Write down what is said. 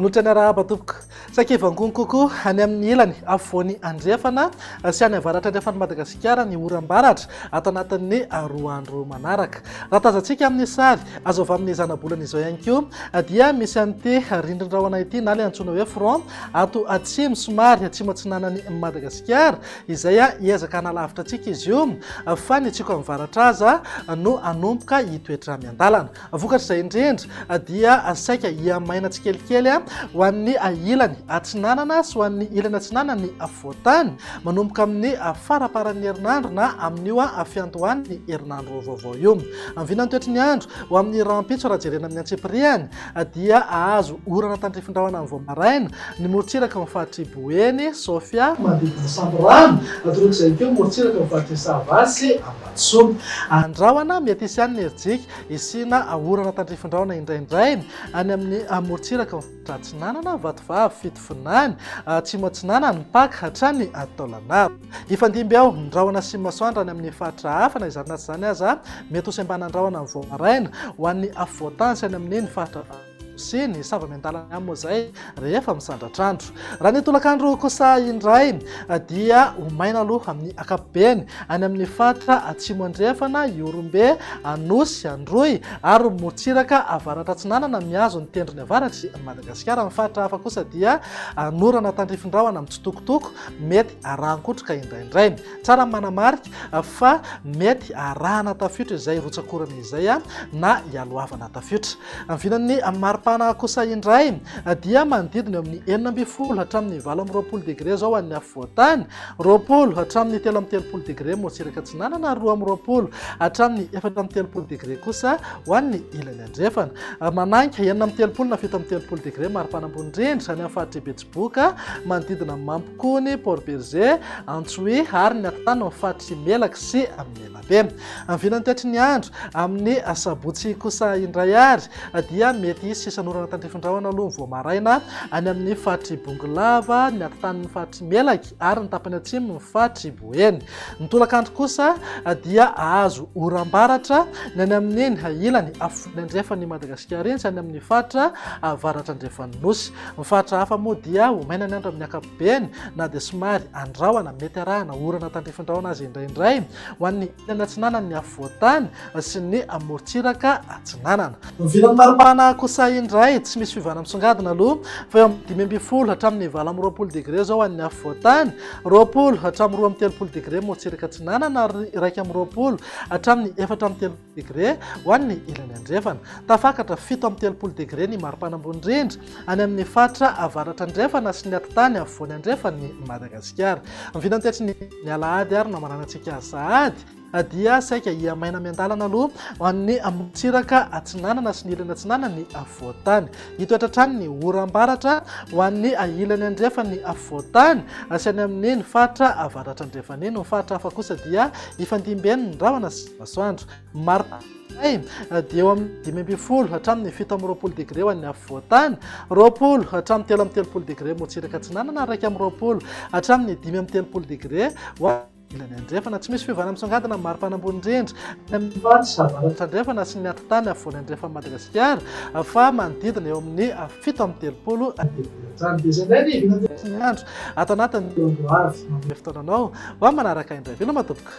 Manoatra ny arahaba tompoko. Sakivangony kokoa any amin'ny ilany afovoany andrefana sy any avaratra andrefana Madagasikara ny oram-baratra ato anatin'ny 2 andro manaraka. Raha tazantsika amin'ny sary azo avy amin'ny zanabolana izao ihany koa dia misy an'ity rindrin-drahona ity na ilay antsoina hoe front ato atsimo somary atsimo atsinanan'ny Madagasikara izay hiezaka hanalavitra antsika izy io fa ny tsiko amin'ny varatra aza no anomboka hitoetra miandalana. Vokatr'izay indrindra dia saika hiamaina tsikelikely ho an'ny ilany atsinanana sy ho an'ny ilany atsinanana ny afovoantany manomboka amin'ny faraparan'ny herinandro na amin'io fiantohan'ny herinandro vaovao io. Amin'ny toetry ny andro ho amin'ny rampitso raha jerena amin'ny antsipiriany dia ahazo orana tandrifin-drahona amin'ny voamaraina ny morotsiraka amin'ny fahatry Boeny, Sofia, manodidina Samborano, atoroak'izay koa morotsiraka amin'ny fahatry Savasy, Ambatsoa. Andrahona mety hisy ihany ny herijika isina orana tandrifin-drahona indraindray any amin'ny morotsiraka atsinanana Vatovavy, Fitofonany, Atsimo atsinanana Mpaka hatrany Taolagnaro. Ifandimby ao ny rahona sy masoandro any amin'ny faritra hafa na izany naty izany aza mety ho sembanandrahona amin'ny voamaraina ho an'ny afovoantany sy any amin'ny faritra sy ny zava-miandalana amin'ny moa izay rehefa misandratr'andro. Raha ny tolakandro kosa indray dia homaina aloha amin'ny ankapobeny any amin'ny faritra atsimo andrefana, Iorombe, Anosy, Androy ary morotsiraka avaratra atsinanana mihazo ny tendrony avaratry Madagasikara. Amin'ny faritra hafa kosa dia norana tandrifin-drahona mitsitokotoko mety arahan-kotroka indraindray. Tsara manamarika fa mety arahana tafiotra izay rotsakorana izay na hialoavana tafiotra. Amin'ny maripana kosa indray dia manodidina amin'ny 4 hatramin'ny 20 degré zao any afovoantany, 20 hatramin'ny 13 degré morotsiraka atsinanana, 20 hatramin'ny 14 degré kosa ho an'ny ilany andrefana. Mananka 13 na 17 degré maripana ambony indrindra any amin'ny faritra Betsiboka, manodidina Mampikony, Port Berger, Antsohy ary ny atantany amin'ny faritra Melaka sy Melabe. Amin'ny toetry ny andro amin'ny sabotsy kosa indray ary dia mety hisy sanorana tandrifin-drahona aloha voamaraina any amin'ny faritra Bongolava, ny atantan'ny faritra Melaky ary ny tapany atsimo ny faritra Boeny. Ny tolakandro kosa dia ahazo oram-baratra ny any amin'ny ilany afovoany andrefan'ny Madagasikara iny sy any amin'ny faritra avaratra andrefan'ny Nosy. Ny faritra hafa moa dia homaina ny andro amin'ny ankapobeny na dia somary andrahona mety arahana orana tandrifin-drahona azy indraindray ho an'ny ilany atsinanana ny afovoantany sy ny morotsiraka atsinanana. Mivilan'ny maripana kosa indray tsy misy fivana misongadina aloha fa eo amin'ny 15 hatramin'ny 20 degré zao any afovoantany, 20 hatramin'ny 13 degré morotsiraka atsinanana ary 20 hatramin'ny 14 degré ho an'ny ilany andrefana. Tafakatra 17 degré ny maripana ambony indrindra any amin'ny faritra avaratra andrefana sy ny atantany afovoany andrefan'ny Madagasikara. Mivilan'ny toetry ny alahady ary namaranantsika sahady dia saika hiamaina miandalana aloha ho an'ny morotsiraka atsinanana sy ny ilany atsinanana ny afovoantany. Hitoetra hatrany ny oram-baratra ho an'ny ilany andrefan'ny afovoantany sy any amin'ny faritra avaratra andrefana iny. Ny faritra hafa kosa dia ifandimben'ny rahona sy masoandro. Maripana dia eo amin'ny 15 hatramin'ny 17 degré ho an'ny afovoantany, 20 hatramin'ny 13 degré morotsiraka atsinanana, 20 hatramin'ny 15 degré ilany andrefana. Tsy misy fivana misongadina maripana ambony indrindra amin'ny faritra avaratra andrefana sy ny atantany afovoany andrefan'ny Madagasikara fa manodidina eo amin'ny 7 degré. Dia izay indray ny andro ato anatin'ny fotoananao ho manaraka indray. Veloma tompoko.